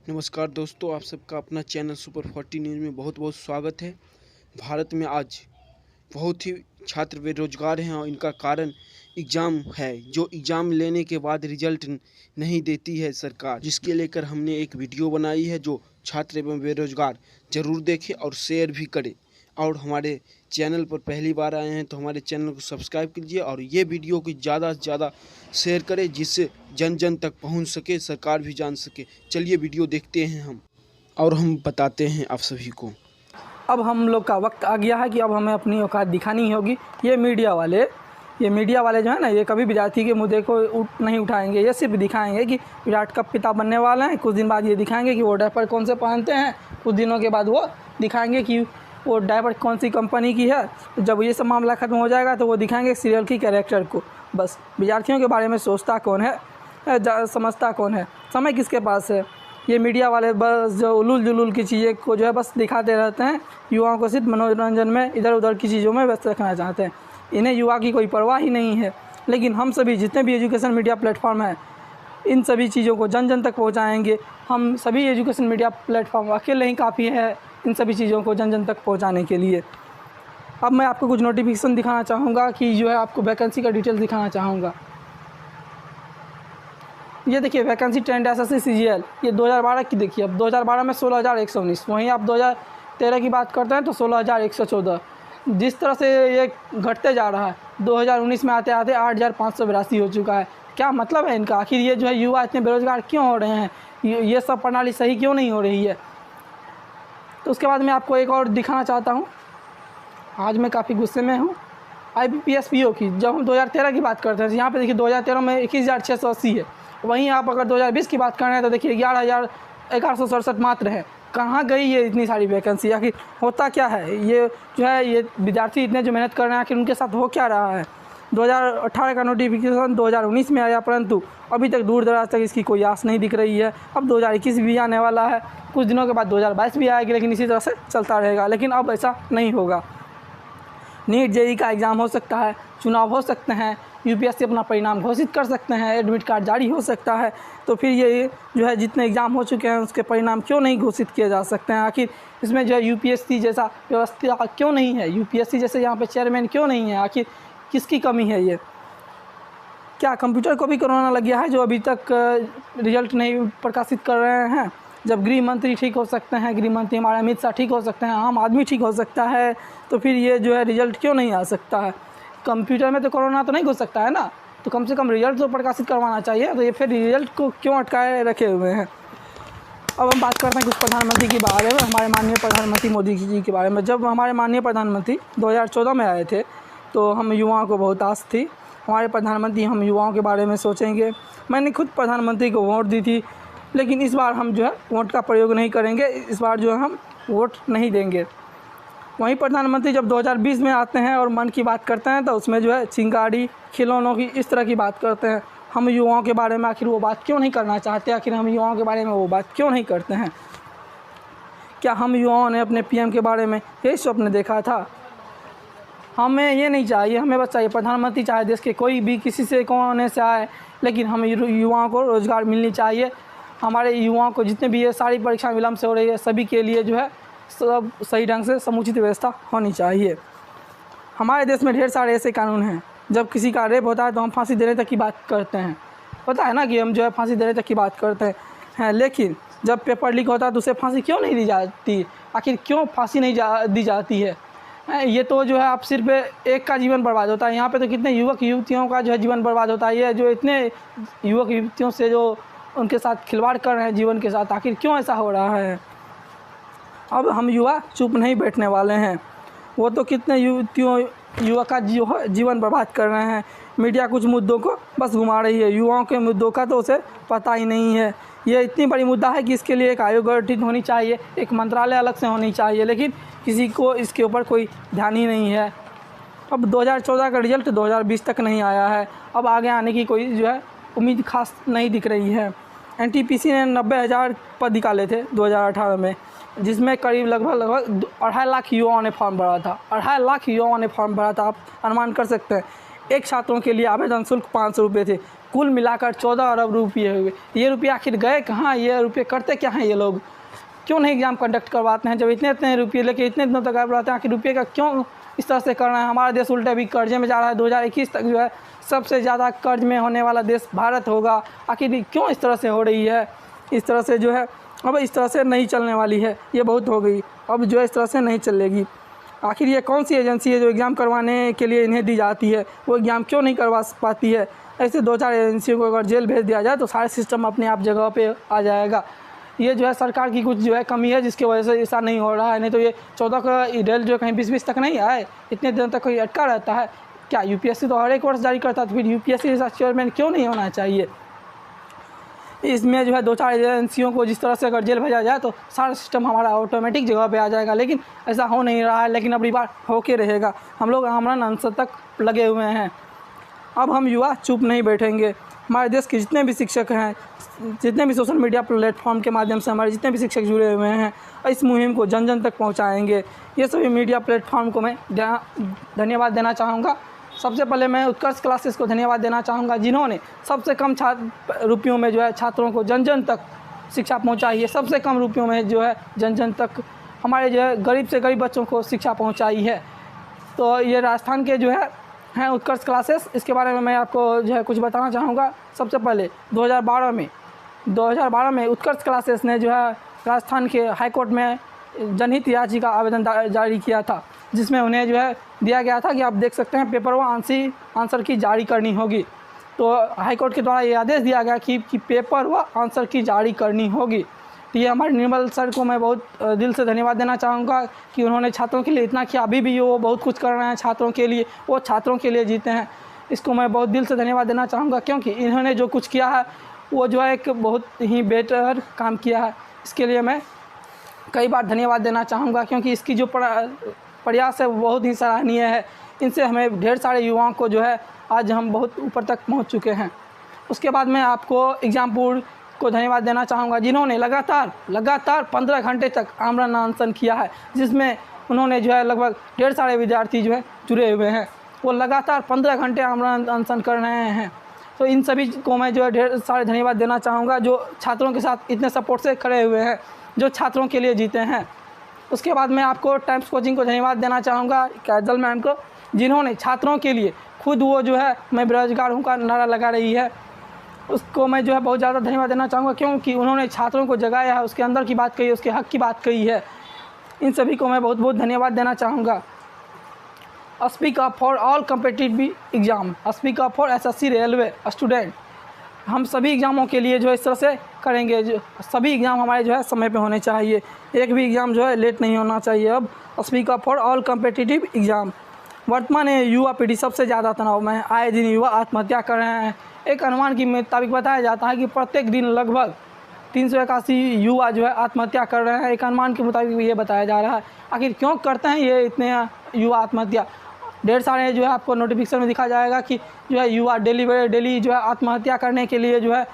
नमस्कार दोस्तों, आप सबका अपना चैनल सुपर 40 न्यूज़ में बहुत बहुत स्वागत है। भारत में आज बहुत ही छात्र बेरोजगार हैं और इनका कारण एग्ज़ाम है। जो एग्ज़ाम लेने के बाद रिजल्ट नहीं देती है सरकार, जिसके लेकर हमने एक वीडियो बनाई है। जो छात्र एवं बेरोजगार ज़रूर देखें और शेयर भी करें। और हमारे चैनल पर पहली बार आए हैं तो हमारे चैनल को सब्सक्राइब कीजिए और ये वीडियो को ज़्यादा से ज़्यादा शेयर करें, जिससे जन जन तक पहुंच सके, सरकार भी जान सके। चलिए वीडियो देखते हैं हम और हम बताते हैं आप सभी को। अब हम लोग का वक्त आ गया है कि अब हमें अपनी औकात दिखानी होगी। ये मीडिया वाले जो है ना, ये कभी विद्यार्थी के मुद्दे को नहीं उठाएंगे। ये सिर्फ दिखाएंगे कि विराट कब पिता बनने वाला है। कुछ दिन बाद ये दिखाएंगे कि वो डायपर कौन से पहनते हैं। कुछ दिनों के बाद वो दिखाएंगे कि वो डायपर कौन सी कंपनी की है। जब ये सब मामला ख़त्म हो जाएगा तो वो दिखाएंगे सीरियल की कैरेक्टर को। बस विद्यार्थियों के बारे में सोचता कौन है, समझता कौन है, समय किसके पास है। ये मीडिया वाले बस जो उलूल जुलूल की चीज़ें को जो है बस दिखाते रहते हैं। युवाओं को सिर्फ मनोरंजन में इधर उधर की चीज़ों में व्यस्त रखना चाहते हैं। इन्हें युवा की कोई परवाह ही नहीं है। लेकिन हम सभी जितने भी एजुकेशन मीडिया प्लेटफॉर्म हैं, इन सभी चीज़ों को जन जन तक पहुंचाएंगे। हम सभी एजुकेशन मीडिया प्लेटफॉर्म अकेले ही काफ़ी है इन सभी चीज़ों को जन जन तक पहुँचाने के लिए। अब मैं आपको कुछ नोटिफिकेशन दिखाना चाहूँगा कि जो है आपको वैकेंसी का डिटेल्स दिखाना चाहूँगा। ये देखिए वैकेंसी ट्रेंड एसएससी सीजीएल, ये 2012 की देखिए। अब 2012 में 16,119, वहीं आप 2013 की बात करते हैं तो 16,114। जिस तरह से ये घटते जा रहा है, 2019 में आते आते 8,582 हो चुका है। क्या मतलब है इनका? आखिर ये जो है युवा इतने बेरोजगार क्यों हो रहे हैं? ये सब प्रणाली सही क्यों नहीं हो रही है? तो उसके बाद मैं आपको एक और दिखाना चाहता हूँ। आज मैं काफ़ी गुस्से में हूँ। IBPS PO की जब हम 2013 की बात करते हैं, यहाँ पे देखिए 2013 में 21,680 है। वहीं आप अगर 2020 की बात कर रहे हैं तो देखिए 11,167 मात्र है। कहाँ गई ये इतनी सारी वैकेंसी? आखिर होता क्या है? ये जो है ये विद्यार्थी इतने जो मेहनत कर रहे हैं, आखिर उनके साथ हो क्या रहा है? 2018 का नोटिफिकेशन 2019 में आया, परंतु अभी तक दूर दराज तक इसकी कोई आस नहीं दिख रही है। अब 2021 भी आने वाला है, कुछ दिनों के बाद 2022 भी आएगी, लेकिन इसी तरह से चलता रहेगा। लेकिन अब ऐसा नहीं होगा। नीट जेईई का एग्ज़ाम हो सकता है, चुनाव हो सकते हैं, यूपीएससी अपना परिणाम घोषित कर सकते हैं, एडमिट कार्ड जारी हो सकता है। तो फिर ये जो है जितने एग्ज़ाम हो चुके हैं उसके परिणाम क्यों नहीं घोषित किए जा सकते हैं? आखिर इसमें जो है यूपीएससी जैसा व्यवस्था क्यों नहीं है? यूपीएससी जैसे यहाँ पे चेयरमैन क्यों नहीं है? आखिर किसकी कमी है ये? क्या कंप्यूटर को भी कोरोना लग गया है जो अभी तक रिजल्ट नहीं प्रकाशित कर रहे हैं? जब गृह मंत्री ठीक हो सकते हैं, गृह मंत्री हमारे अमित शाह ठीक हो सकते हैं, आम आदमी ठीक हो सकता है, तो फिर ये जो है रिजल्ट क्यों नहीं आ सकता है? कंप्यूटर में तो कोरोना तो नहीं घुस सकता है ना, तो कम से कम रिजल्ट तो प्रकाशित करवाना चाहिए। तो ये फिर रिजल्ट को क्यों अटकाए रखे हुए हैं? अब हम बात करते हैं कुछ प्रधानमंत्री के बारे में, हमारे माननीय प्रधानमंत्री मोदी जी के बारे में। जब हमारे माननीय प्रधानमंत्री 2014 में आए थे तो हम युवाओं को बहुत आस थी, हमारे प्रधानमंत्री हम युवाओं के बारे में सोचेंगे। मैंने खुद प्रधानमंत्री को वोट दी थी, लेकिन इस बार हम जो है वोट का प्रयोग नहीं करेंगे। इस बार जो है हम वोट नहीं देंगे। वहीं प्रधानमंत्री जब 2020 में आते हैं और मन की बात करते हैं तो उसमें जो है चिंगारी, खिलौनों की इस तरह की बात करते हैं। हम युवाओं के बारे में आखिर वो बात क्यों नहीं करना चाहते? आखिर हम युवाओं के बारे में वो बात क्यों नहीं करते हैं? क्या हम युवाओं ने अपने पीएम के बारे में यही स्वप्न देखा था? हमें ये नहीं चाहिए, हमें बस चाहिए प्रधानमंत्री चाहे देश के कोई भी किसी से कोने से आए, लेकिन हम युवाओं को रोज़गार मिलनी चाहिए। हमारे युवाओं को जितने भी ये सारी परीक्षाएं विलम्ब से हो रही है, सभी के लिए जो है सब सही ढंग से समुचित व्यवस्था होनी चाहिए। हमारे देश में ढेर सारे ऐसे कानून हैं, जब किसी का रेप होता है तो हम फांसी देने तक की बात करते हैं। पता है ना कि हम जो है फांसी देने तक की बात करते हैं, लेकिन जब पेपर लीक होता है तो उसे फांसी क्यों नहीं दी जाती? आखिर क्यों फांसी नहीं दी जाती है? ये तो जो है आप सिर्फ एक का जीवन बर्बाद होता है। यहाँ पे तो कितने युवक युवतियों का जो है जीवन बर्बाद होता है। ये जो इतने युवक युवतियों से जो उनके साथ खिलवाड़ कर रहे हैं जीवन के साथ, आखिर क्यों ऐसा हो रहा है? अब हम युवा चुप नहीं बैठने वाले हैं। वो तो कितने युवक का जीवन बर्बाद कर रहे हैं। मीडिया कुछ मुद्दों को बस घुमा रही है, युवाओं के मुद्दों का तो उसे पता ही नहीं है। ये इतनी बड़ी मुद्दा है कि इसके लिए एक आयोग गठित होनी चाहिए, एक मंत्रालय अलग से होनी चाहिए, लेकिन किसी को इसके ऊपर कोई ध्यान ही नहीं है। अब 2014 का रिजल्ट 2020 तक नहीं आया है। अब आगे आने की कोई जो है उम्मीद खास नहीं दिख रही है। NTPC ने 90,000 पद निकाले थे 2018 में, जिसमें करीब लगभग 2.5 लाख युवाओं ने फॉर्म भरा था। 2.5 लाख युवाओं ने फॉर्म भरा था। आप अनुमान कर सकते हैं एक छात्रों के लिए आवेदन शुल्क 500 रुपये थे। कुल मिलाकर 14 अरब रुपये हुए। ये रुपये आखिर गए कहाँ? ये रुपये करते क्या हैं ये लोग? क्यों नहीं एग्ज़ाम कंडक्ट करवाते हैं? जब इतने इतने रुपये लेके इतने दिनों तक करवाते हैं, आखिर रुपये का क्यों इस तरह से करना है? हमारा देश उल्टे अभी कर्जे में जा रहा है। 2021 तक जो है सबसे ज़्यादा कर्ज में होने वाला देश भारत होगा। आखिर क्यों इस तरह से हो रही है? इस तरह से जो है अब इस तरह से नहीं चलने वाली है, ये बहुत हो गई। अब जो है इस तरह से नहीं चलेगी। आखिर ये कौन सी एजेंसी है जो एग्ज़ाम करवाने के लिए इन्हें दी जाती है? वो एग्ज़ाम क्यों नहीं करवा पाती है? ऐसे 2-4 एजेंसियों को अगर जेल भेज दिया जाए तो सारे सिस्टम अपने आप जगह पे आ जाएगा। ये जो है सरकार की कुछ जो है कमी है जिसकी वजह से ऐसा नहीं हो रहा है। नहीं तो ये 14 का रेल जो कहीं 20-20 तक नहीं आए, इतने दिनों तक कोई अटका रहता है क्या? यूपीएससी तो हर एक वर्ष जारी करता है, तो फिर यूपीएससी जैसा चेयरमैन क्यों नहीं होना चाहिए? इसमें जो है 2-4 एजेंसियों को जिस तरह से अगर जेल भेजा जाए तो सारा सिस्टम हमारा ऑटोमेटिक जगह पे आ जाएगा, लेकिन ऐसा हो नहीं रहा है। लेकिन अगली बार होके रहेगा। हम लोग आमरण अनशन तक लगे हुए हैं। अब हम युवा चुप नहीं बैठेंगे। हमारे देश के जितने भी शिक्षक हैं, जितने भी सोशल मीडिया प्लेटफॉर्म के माध्यम से हमारे जितने भी शिक्षक जुड़े हुए हैं, इस मुहिम को जन जन तक पहुंचाएंगे। ये सभी मीडिया प्लेटफॉर्म को मैं धन्यवाद देना चाहूँगा। सबसे पहले मैं उत्कर्ष क्लासेस को धन्यवाद देना चाहूँगा, जिन्होंने सबसे कम रुपयों में जो है छात्रों को जन जन तक शिक्षा पहुँचाई है। सबसे कम रुपयों में जो है जन जन तक हमारे जो है गरीब से गरीब बच्चों को शिक्षा पहुँचाई है। तो ये राजस्थान के जो है उत्कर्ष क्लासेस, इसके बारे में मैं आपको जो है कुछ बताना चाहूँगा। सबसे पहले 2012 में उत्कर्ष क्लासेस ने जो है राजस्थान के हाई कोर्ट में जनहित याचिका आवेदन जारी किया था, जिसमें उन्हें जो है दिया गया था कि आप देख सकते हैं पेपर व आंसर की जारी करनी होगी। तो हाई कोर्ट के द्वारा ये आदेश दिया गया कि पेपर व आंसर की जारी करनी होगी। तो ये हमारे निर्मल सर को मैं बहुत दिल से धन्यवाद देना चाहूँगा कि उन्होंने छात्रों के लिए इतना किया। अभी भी वो बहुत कुछ कर रहे हैं छात्रों के लिए, वो छात्रों के लिए जीते हैं। इसको मैं बहुत दिल से धन्यवाद देना चाहूँगा, क्योंकि इन्होंने जो कुछ किया है वो जो है एक बहुत ही बेहतर काम किया है। इसके लिए मैं कई बार धन्यवाद देना चाहूँगा, क्योंकि इसकी जो प्रयास है वो बहुत ही सराहनीय है। इनसे हमें ढेर सारे युवाओं को जो है आज हम बहुत ऊपर तक पहुँच चुके हैं। उसके बाद मैं आपको एग्जामपुर को धन्यवाद देना चाहूँगा, जिन्होंने लगातार 15 घंटे तक आमरण अनशन किया है, जिसमें उन्होंने जो है लगभग ढेर सारे विद्यार्थी जो है जुड़े हुए हैं। वो लगातार 15 घंटे आमरण अनशन कर रहे हैं। तो इन सभी को मैं जो है ढेर सारे धन्यवाद देना चाहूँगा, जो छात्रों के साथ इतने सपोर्ट से खड़े हुए हैं, जो छात्रों के लिए जीते हैं। उसके बाद मैं आपको टाइम्स कोचिंग को धन्यवाद देना चाहूँगा, काजल मैम को, जिन्होंने छात्रों के लिए खुद वो जो है मैं बेरोजगार हूँ का नारा लगा रही है। उसको मैं जो है बहुत ज़्यादा धन्यवाद देना चाहूँगा, क्योंकि उन्होंने छात्रों को जगाया है, उसके अंदर की बात कही है, उसके हक की बात कही है। इन सभी को मैं बहुत बहुत धन्यवाद देना चाहूँगा। Speak up for all competitive exam, speak up for SSC railway student. हम सभी एग्ज़ामों के लिए जो है इस तरह से करेंगे, जो सभी एग्ज़ाम हमारे जो है समय पे होने चाहिए, एक भी एग्ज़ाम जो है लेट नहीं होना चाहिए। अब speak up for all competitive exam. वर्तमान युवा पीढ़ी सबसे ज़्यादा तनाव में है। आए दिन युवा आत्महत्या कर रहे हैं। एक अनुमान के मुताबिक बताया जाता है कि प्रत्येक दिन लगभग 381 युवा जो है आत्महत्या कर रहे हैं। एक अनुमान के मुताबिक ये बताया जा रहा है। आखिर क्यों करते हैं ये इतने युवा आत्महत्या? ढेर सारे जो है आपको नोटिफिकेशन में दिखा जाएगा कि जो है युवा डेली जो है आत्महत्या करने के लिए जो है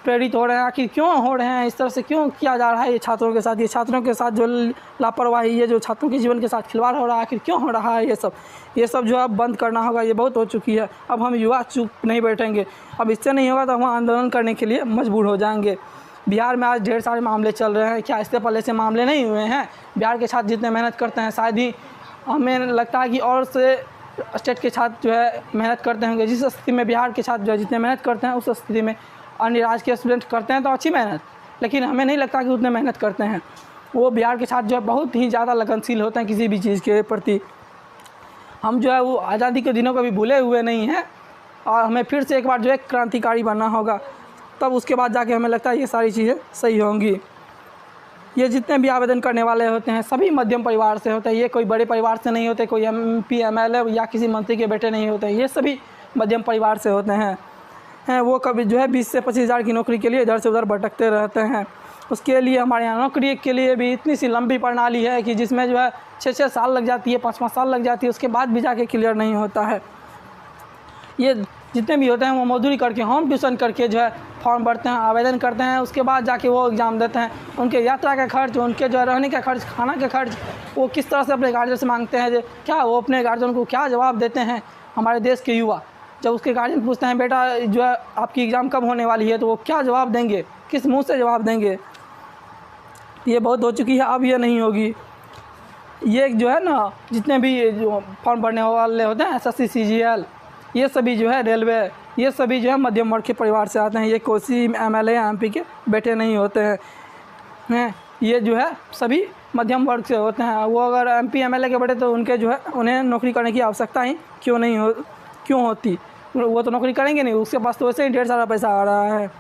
प्रेरित हो रहे हैं। आखिर क्यों हो रहे हैं? इस तरह से क्यों किया जा रहा है ये छात्रों के साथ? ये छात्रों के साथ जो लापरवाही, ये जो छात्रों के जीवन के साथ खिलवाड़ हो रहा है, आखिर क्यों हो रहा है? ये सब जो है अब बंद करना होगा। ये बहुत हो चुकी है। अब हम युवा चुप नहीं बैठेंगे। अब इससे नहीं होगा तो हम आंदोलन करने के लिए मजबूर हो जाएंगे। बिहार में आज ढेर सारे मामले चल रहे हैं। क्या इससे पहले से मामले नहीं हुए हैं? बिहार के छात्र जितने मेहनत करते हैं, शायद ही हमें लगता है कि और से स्टेट के छात्र जो है मेहनत करते होंगे। जिस स्थिति में बिहार के छात्र जो है जितने मेहनत करते हैं, उस स्थिति में अन्य राज्य के स्टूडेंट करते हैं तो अच्छी मेहनत, लेकिन हमें नहीं लगता कि उतने मेहनत करते हैं। वो बिहार के छात्र जो है बहुत ही ज़्यादा लगनशील होते हैं किसी भी चीज़ के प्रति। हम जो है वो आज़ादी के दिनों को भी भूले हुए नहीं हैं, और हमें फिर से एक बार जो है क्रांतिकारी बनना होगा। तब उसके बाद जाके हमें लगता है ये सारी चीज़ें सही होंगी। ये जितने भी आवेदन करने वाले होते हैं सभी मध्यम परिवार से होते हैं। ये कोई बड़े परिवार से नहीं होते, कोई MP MLA या किसी मंत्री के बेटे नहीं होते हैं। ये सभी मध्यम परिवार से होते हैं। वो कभी जो है 20 से 25 हज़ार की नौकरी के लिए इधर से उधर भटकते रहते हैं। उसके लिए हमारे यहाँ नौकरी के लिए भी इतनी सी लंबी प्रणाली है कि जिसमें जो है 6-6 साल लग जाती है, 5-5 साल लग जाती है, उसके बाद भी जाके क्लियर नहीं होता है। ये जितने भी होते हैं वो मजदूरी करके, होम ट्यूशन करके जो है फॉर्म भरते हैं, आवेदन करते हैं, उसके बाद जाके वो एग्ज़ाम देते हैं। उनके यात्रा का खर्च, उनके जो है रहने का खर्च, खाना का खर्च, वो किस तरह से अपने गार्जियन से मांगते हैं। जो क्या वो अपने गार्जियन को क्या जवाब देते हैं, हमारे देश के युवा, जब उसके गार्जियन पूछते हैं बेटा जो है आपकी एग्ज़ाम कब होने वाली है, तो वो क्या जवाब देंगे, किस मुंह से जवाब देंगे। ये बहुत हो चुकी है, अब ये नहीं होगी। ये जो है ना, जितने भी जो फॉर्म भरने वाले होते हैं SSC CGL, ये सभी जो है रेलवे, ये सभी जो है मध्यम वर्ग के परिवार से आते हैं। ये कोई MLA MP के बेटे नहीं होते हैं, ये जो है सभी मध्यम वर्ग से होते हैं। वो अगर MP MLA के बेटे तो उनके जो है उन्हें नौकरी करने की आवश्यकता ही क्यों होती, वो तो नौकरी करेंगे नहीं, उसके पास तो वैसे ही ढेर सारा पैसा आ रहा है।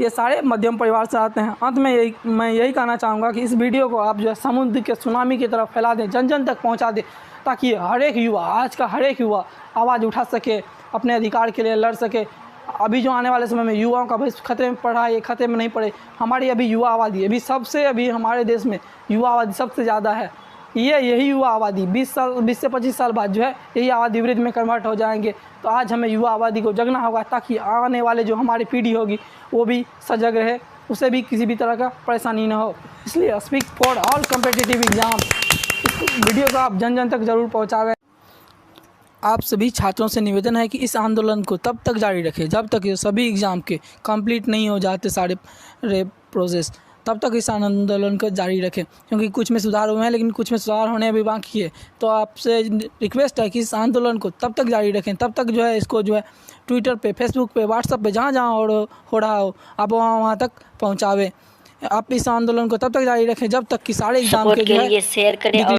ये सारे मध्यम परिवार से आते हैं। अंत में मैं यही कहना चाहूँगा कि इस वीडियो को आप जो है समुद्र के सुनामी की तरफ फैला दें, जन जन तक पहुँचा दें, ताकि हर एक युवा, आज का हर एक युवा आवाज़ उठा सके, अपने अधिकार के लिए लड़ सके। अभी जो आने वाले समय में युवाओं का भविष्य खतरे में पड़ा है, ये खतरे में नहीं पड़े। हमारी अभी युवा आबादी अभी हमारे देश में युवा आबादी सबसे ज़्यादा है। यही युवा आबादी 20 से 25 साल बाद जो है यही आबादी वृद्ध में कन्वर्ट हो जाएंगे। तो आज हमें युवा आबादी को जगना होगा, ताकि आने वाले जो हमारी पीढ़ी होगी वो भी सजग रहे, उसे भी किसी भी तरह का परेशानी ना हो। इसलिए speak for all competitive exam, इस वीडियो को आप जन जन तक ज़रूर पहुँचावें। आप सभी छात्रों से निवेदन है कि इस आंदोलन को तब तक जारी रखें जब तक ये सभी एग्ज़ाम के कंप्लीट नहीं हो जाते सारे प्रोसेस, तब तक इस आंदोलन को जारी रखें, क्योंकि कुछ में सुधार हुए हैं लेकिन कुछ में सुधार होने अभी बाकी है। तो आपसे रिक्वेस्ट है कि इस आंदोलन को तब तक जारी रखें, तब तक जो है इसको जो है ट्विटर पे, फेसबुक पे, व्हाट्सएप पे, जहाँ जहाँ हो रहा हो आप वहाँ तक पहुँचावें। आप इस आंदोलन को तब तक जारी रखें जब तक कि सारे एग्ज़ाम के जो है शेयर करें।